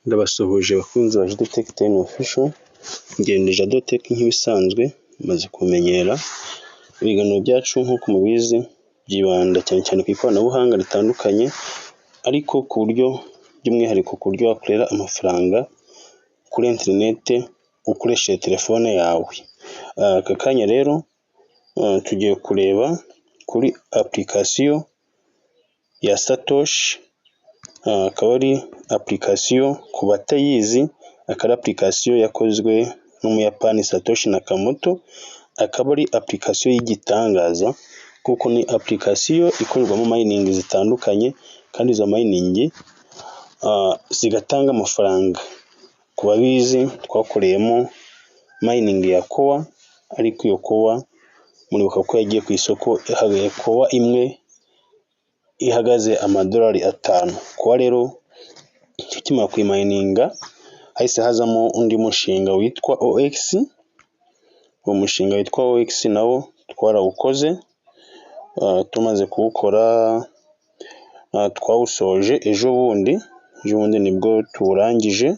Ndabasuhuje bakunzi ba Judotech Ten Official, ngende Jadotech nk'ibisanzwe maze kumenyera. Ibiganiro byacu nk'uko mubizi byibanda cyane cyane ku ikoranabuhanga ritandukanye, ariko ku buryo by'umwihariko ku buryo wakorera amafaranga kuri internet ukoresheje telefone yawe. Aka kanya rero tugiye kureba kuri application ya Satoshi. Akaba ari application ku batayizi, akaba ari application yakozwe n'umuyapani Satoshi Nakamoto. Akaba ari application y'igitangaza kuko ni application ikorerwamo mining zitandukanye, kandi izo mining zigatanga amafaranga. Ku babizi twakoreyemo mining ya Koa, ariko iyo Koa muribuka ko yagiye ku isoko Koa imwe ihagaze $5. Koa rero tukimara kuyimayininga hahise hazamo undi mushinga witwa OX. Uwo mushinga witwa OX nawo twarawukoze, tumaze kuwukora twawusoje ejo bundi nibwo tuwurangije.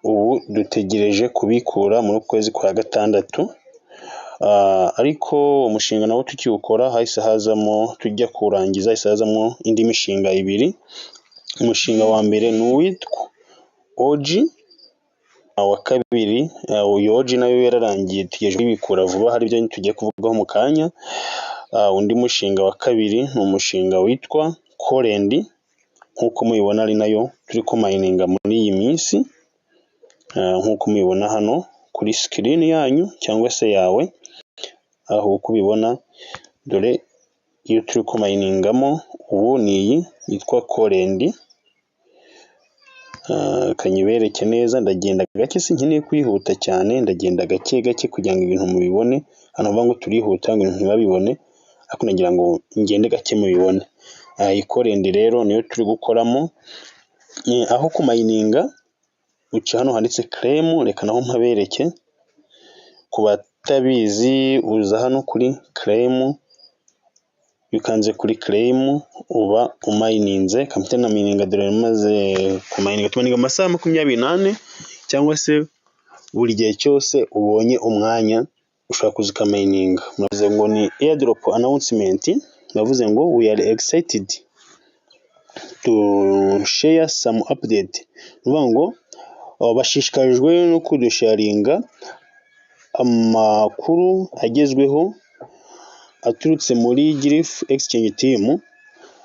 Ubu dutegereje kubikura mu kwezi kwa gatandatu. Ariko umushinga nawo tukiwukora hahise hazamo, tujya kurangiza hahise hazamo indi mishinga ibiri. Umushinga wa mbere ni uwitwa OG, wa kabiri uyu OG nayo yararangiye tugejeje kubikura vuba, hari ibyo tugiye kuvugaho mu kanya. Undi mushinga wa kabiri ni umushinga witwa Corendi, nk'uko mubibona ari nayo turi kumayininga muri iyi minsi, nk'uko mubibona hano kuri screen yanyu cyangwa se yawe, aho uko ubibona. Dore iyo turi kumayiningamo ubu ni iyi yitwa Corendi. Kanyibereke neza, ndagenda gake, sinkeneye kwihuta cyane, ndagenda gake gake kugira ngo ibintu mubibone. Hano bavuga ngo turihuta ngo ibintu ntibabibone, ariko nagira ngo ngende gake mubibone. Iyi Corendi rero niyo turi gukoramo. Aho kumayininga uca hano handitse claim, reka naho mpabereke. Ku batabizi uza hano kuri claim, ukanze kuri claim uba umayininze. Kamite na mininga dore maze kumayininga, tumayininga amasaha 24, cyangwa se buri gihe cyose ubonye umwanya ushobora kuza ukamayininga. Navuze ngo ni airdrop announcement, navuze ngo we are excited to share some update. Nuvuga ngo bashishikajwe no kudusharinga amakuru agezweho aturutse muri Glyph Exchange Team,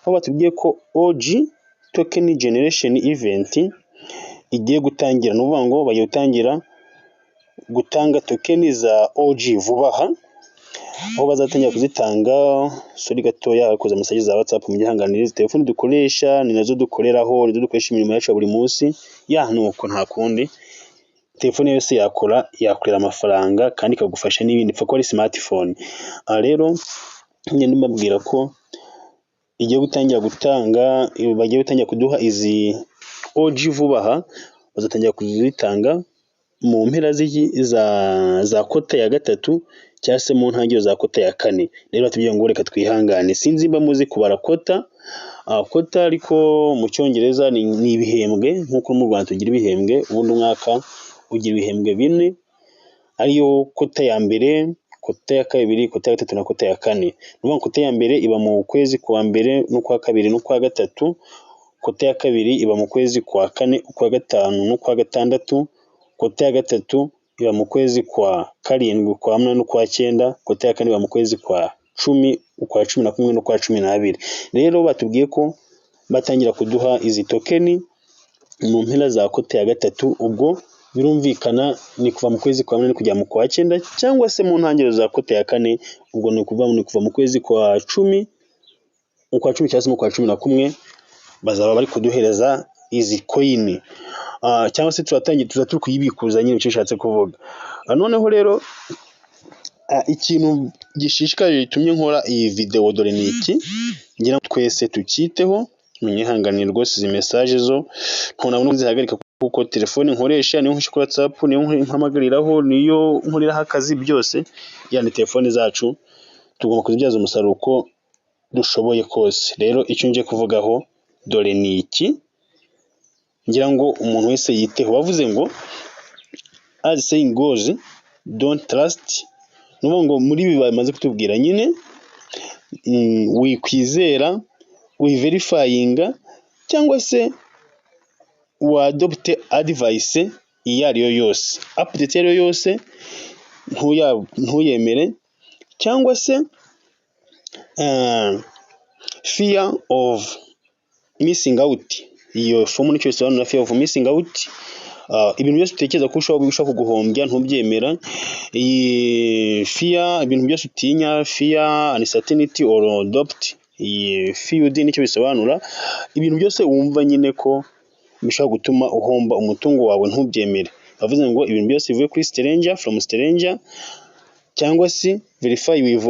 aho batubwiye ko OG Token Generation Event igiye gutangira. Nuvuga ngo bagiye gutangira gutanga tokeni za OG vuba aha, aho bazatangira kuzitanga. Sori gatoya akoze message za WhatsApp mu gihanganire. Telefone dukoresha ni nazo dukoreraho, nizo dukoresha imirimo yacu buri munsi. Nuko nta kundi telefone yose yakorera amafaranga kandi ikagufasha n'ibindi, pfa ko ari smartphone. Rero ngende mbabwira ko igiye gutangira gutanga, bagiye gutangira kuduha izi OG vuba aha. Bazatangira kuzitanga mu mpera za kota ya gatatu cyangwa se mu ntangiriro za kota ya kane. Rero batubwiye ngo reka twihangane. Sinzi mba muzi kubara kota, ariko mu cyongereza ni ibihembwe, nk'uko mu Rwanda tugira ibihembwe. Ubundi umwaka ugira ibihembwe 4, ariyo kota ya mbere, kota ya kabiri, kota ya gatatu na kota ya kane. Nuvuga kota ya mbere iba mu kwezi kwa mbere n'ukwa kabiri n'ukwa gatatu. Kota ya kabiri iba mu kwezi kwa kane, ukwa gatanu n'ukwa gatandatu. Kota ya gatatu iba mu kwezi kwa karindwi, kwa munani n'ukwa cyenda. Kota ya kane iba mu kwezi kwa 10, ukwa 11 n'ukwa 12. Rero batubwiye ko batangira kuduha izi tokeni mu mpera za kota ya gatatu. Ubwo birumvikana ni kuva mu kwezi kwa munani kujya mu kwa cyenda, cyangwa se mu ntangiriro za kota ya kane. Ubwo ni kuva mu kwezi kwa 10, ukwa 10 cyangwa se mu kwa 11 bazaba bari kuduhereza izi coin, cyangwa se tuza turi kuyibikuza nyine, icyo nshatse kuvuga. Noneho rero ikintu gishishikaje gitumye nkora iyi video dore ni iki, ngira twese tukiteho. Munyihanganire rwose izi message zo ntabwo zihagarika, kuko telefone nkoresha niyo nkoresha kuri WhatsApp, niyo mpamagariraho, niyo nkoreraho akazi, byose yani telefone zacu tugomba kuzibyaza umusaruro uko dushoboye kose. Rero icyo nje kuvugaho dore ni iki, ngira ngo umuntu wese yiteho. Bavuze ngo as saying goes, don't trust, nuvuga ngo muri ibi bamaze kutubwira nyine wikwizera, wiverifyinga cyangwa se wadopte advice iyo ariyo yose, update iyo ariyo yose ntuyemere, cyangwa se fear of missing out. Iyo fomu nicyo bisobanura, fear of missing out. Ibintu byose utekereza ko ushobora kuguhombya ntubyemera. Iyi fear, ibintu byose utinya, fear, uncertainty or doubt. Iyi feud nicyo bisobanura, ibintu byose wumva nyine ko bishobora gutuma uhomba umutungo wawe ntubyemere. Bavuze ngo ibintu byose bivuye kuri stranger, from stranger, cyangwa se verify with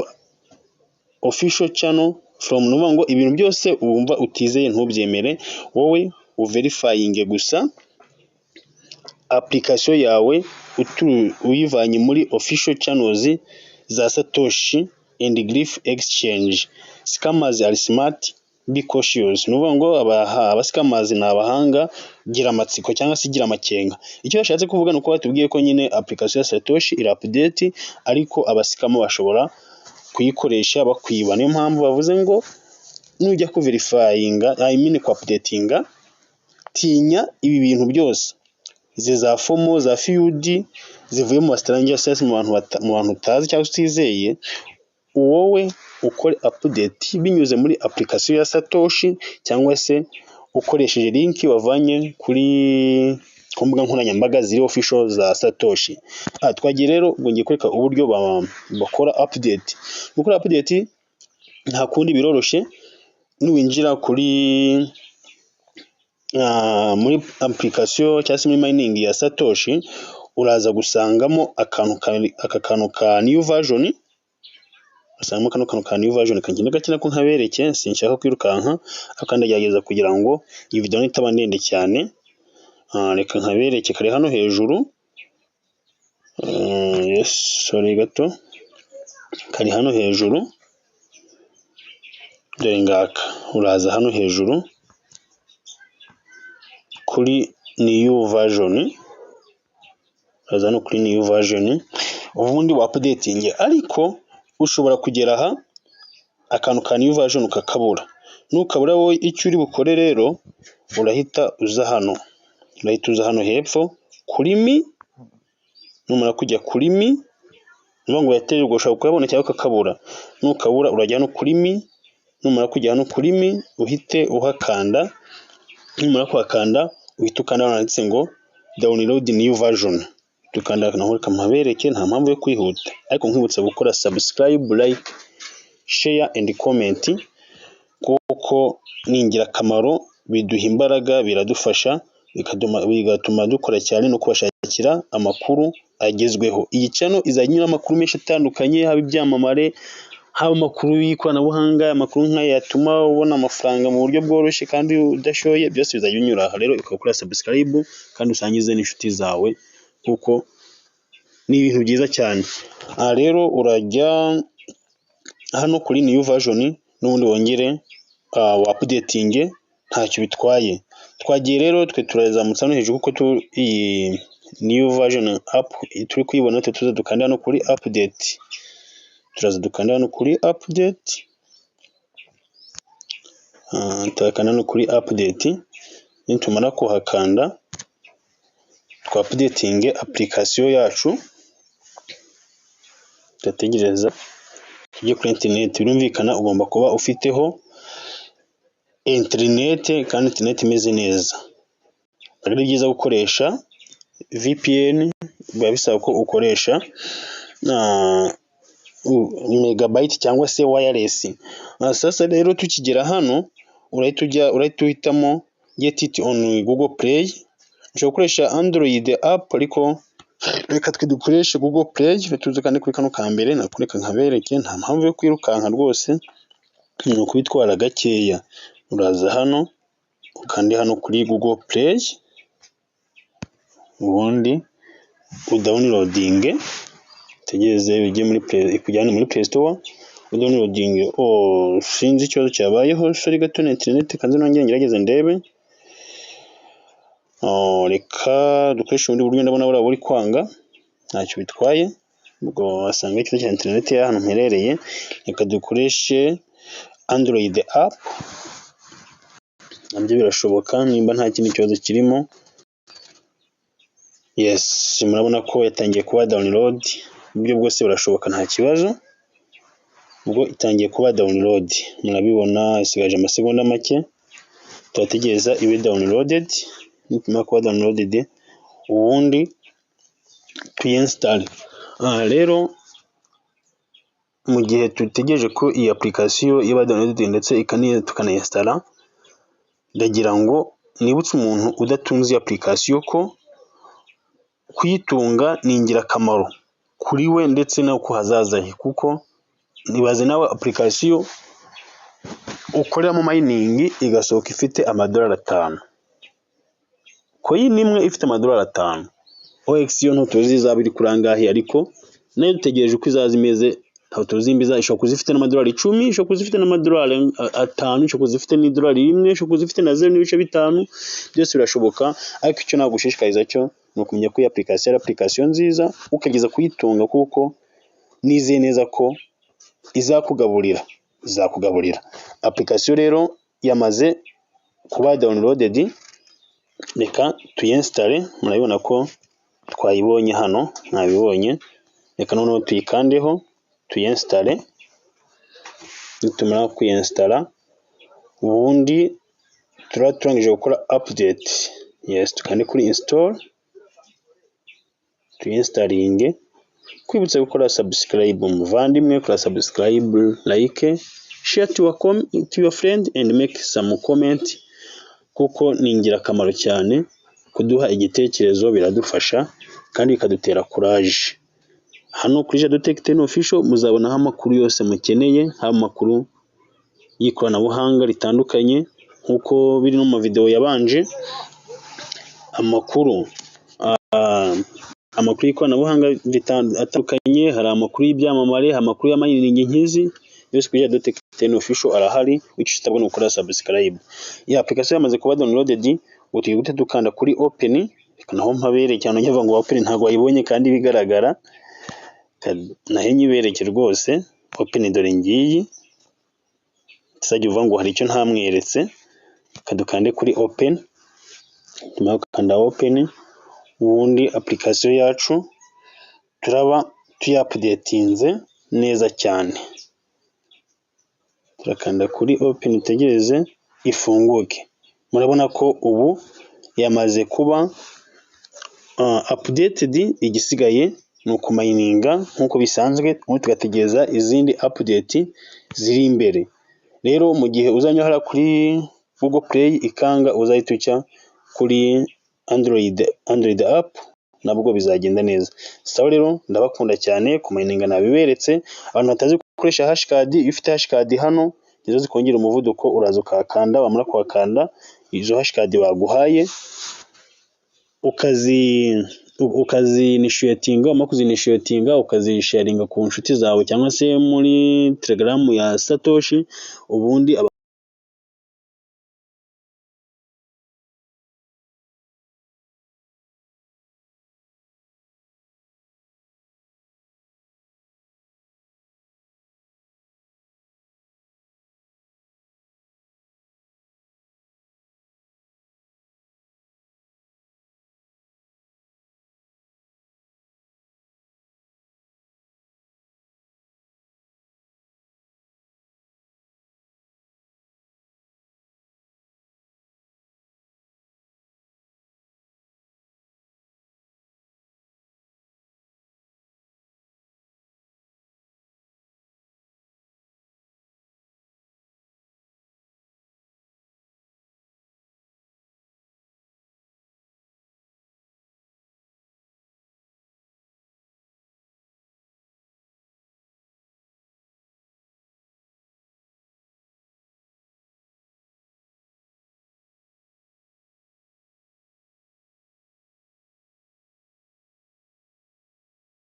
official channel from, nuvuga ngo ibintu byose wumva utizeye ntubyemere, wowe uverifyinge gusa application yawe uyivanye muri official channels za Satoshi and Glyph exchange. Scammers are smart, be cautious. Nuvuga ngo abascammers ni abahanga, gira amatsiko cyangwa se gira amakenga. Icyo yashatse kuvuga nuko batubwiye ko nyine application ya Satoshi iri update, ariko abascammer bashobora kuyikoresha bakwiba. Niyo mpamvu bavuze ngo nujya ku verifyinga, ku updatinga, tinya ibi bintu byose, izi za FOMO, za feud zivuye mu stranger sense, mu bantu utazi cyangwa utizeye, wowe ukore update binyuze muri application ya Satoshi, cyangwa se ukoresheje link wavanye kuri mbuga nkoranyambaga ziri official za Satoshi. Twagiye rero ngo ngiye kwereka uburyo bakora update. Gukora update nta kundi biroroshye. Nuwinjira kuri muri application cyangwa se muri mining ya Satoshi, uraza gusangamo aka kantu ka new version. Usangamo kano ka new version, kagenda gakina ko nkabereke, sinshaka kwirukanka akandagerageza kugira ngo iyi video itaba ndende cyane. Reka nkabereke, kari hano hejuru. Yes, sorry gato, kari hano hejuru. Dore ngaka, uraza hano hejuru kuri new version, uraza hano kuri new version, ubundi wa updating. Ariko ushobora kugera aha akantu ka new version ukakabura. Nukabura wowe icyo uri bukore rero, urahita uza hano hepfo kuri mi. Numara kujya kuri mi, ngo yaterwa ushaka kuyabona cyangwa ukakabura. Nukabura urajya hano kuri mi. Numara kujya hano kuri mi, uhite uhakanda. Numara kuhakanda uhita ukanda handitse ngo download new version. Tukanda naho kamabereke, nta mpamvu yo kwihuta, ariko nkibutsa gukora subscribe, like, share and comment, kuko ni ingirakamaro, biduha imbaraga, biradufasha, bigatuma dukora cyane no kubashakira amakuru agezweho. Iyi channel izanyura amakuru menshi atandukanye, haba ibyamamare, haba amakuru y'ikoranabuhanga, amakuru nk'aya yatuma ubona amafaranga mu buryo bworoshye kandi udashoye, byose bizajya binyura aha. Rero ukakora subscribe kandi usangize n'inshuti zawe, kuko ni ibintu byiza cyane. Rero urajya hano kuri new version, n'ubundi wongere updating, ntacyo bitwaye. Twagiye rero twe turazamutsa no hejuru, kuko iyi new version app turi kuyibona, tuza dukanda hano kuri update. Turaza dukanda hano kuri update, turakanda hano kuri update. Nitumara kuhakanda, twa updating application yacu, tutategereza tujye kuri internet. Birumvikana ugomba kuba ufiteho internet, kandi internet imeze neza. Ari byiza gukoresha VPN, biba bisaba ko ukoresha megabyte cyangwa se wireless. Sasa rero tukigera hano, urahita uhitamo get it on Google Play. Ushobora gukoresha Android app, ariko reka twe dukoreshe Google Play. Tuze kandi kuri kano ka mbere, nakureka nkabereke, nta mpamvu yo kwirukanka rwose, ni ukubitwara gakeya. Uraza hano ukandi hano kuri Google Play, ubundi udownloading, tegeze bijye muri Play, kujyana muri Play Store, udownloading. Sinzi ikibazo cyabayeho, sorry gato na internet, kanze nongeye ngerageze ndebe. reka dukoreshe ubundi buryo, ndabona buri kwanga, ntacyo bitwaye, ubwo wasanga ikibazo cya interineti y'ahantu mperereye. Reka dukoreshe Android app, nabyo birashoboka nimba nta kindi kibazo kirimo. Yes, murabona ko yatangiye kuba download, uburyo bwose burashoboka nta kibazo. Ubwo itangiye kuba download, murabibona isigaje amasegonda make, turategereza ibe downloaded. Nitumara kuba downloaded, ubundi tuyinstall. Rero mu gihe tutegereje ko iyi application iba downloaded ndetse tukanayinstalla, ndagira ngo nibutse umuntu udatunze application ko kuyitunga ni ingirakamaro kuri we ndetse no ku hazaza he, kuko nibaze nawe application ukoreramo mining igasohoka ifite $5. Coin imwe ifite $5. OX yo ntutuzi izaba iri kuri angahe, ariko nayo dutegereje uko izaza imeze, ntabwo tuzi imbiza. Ishobora kuza ifite $10, ishobora kuza ifite $5, ishobora kuza ifite $1, ishobora kuza ifite na 0.5, byose birashoboka. Ariko icyo nagushishikariza cyo ni ukumenya ko iyi application ari application nziza, ukageza kuyitunga, kuko nizeye neza ko izakugaburira. Application rero yamaze kuba downloaded, reka tuyinstall. Murabibona ko twayibonye hano, mwabibonye. Reka noneho tuyikandeho tuyinstall. Nitumara kuyinstalla, ubundi turangije gukora update. Yes, tukande kuri install, tuyinstalling. Kwibutsa gukora subscribe muvandimwe, kora subscribe, like, share to your friend and make some comment, kuko ni ingirakamaro cyane. Kuduha igitekerezo biradufasha kandi bikadutera courage. Hano kuri Jado Tech 10 Official muzabonaho amakuru yose mukeneye, haba amakuru y'ikoranabuhanga ritandukanye nkuko biri no mu video yabanje, amakuru y'ikoranabuhanga atandukanye, hari amakuru y'ibyamamare, amakuru ya mining nkizi, yose kuri Jado Tech 10 Official arahari. Icyo utabona ukora subscribe. Iyi application yamaze kuba downloaded, ugiye gute dukanda kuri open. Naho mpabere cyane nyavuga ngo open ntago wayibonye kandi bigaragara, nahe nyibereke rwose. Open dore ngiyi, tuzajya uvuga ngo hari icyo ntamweretse. Kadukande kuri open, tumara gukanda open, ubundi application yacu turaba tuyapdatinze neza cyane. Turakanda kuri open, tegereze ifunguke. Murabona ko ubu yamaze kuba updated. Igisigaye ni ukumayininga nkuko bisanzwe, tugategereza izindi update ziri imbere. Rero mu gihe uzanyura kuri Google Play ikanga, uzahita ucya kuri Android app, nabwo bizagenda neza. Sawa rero, ndabakunda cyane. Kumayininga nabiberetse. Abantu batazi gukoresha hashcard, iyo ufite hashcard hano nizo zikongera umuvuduko, uraza ukakanda, wamara kwakanda izo hashcard baguhaye ukazinitiatinga, ukazisharinga ku nshuti zawe cyangwa se muri Telegram ya Satoshi, ubundi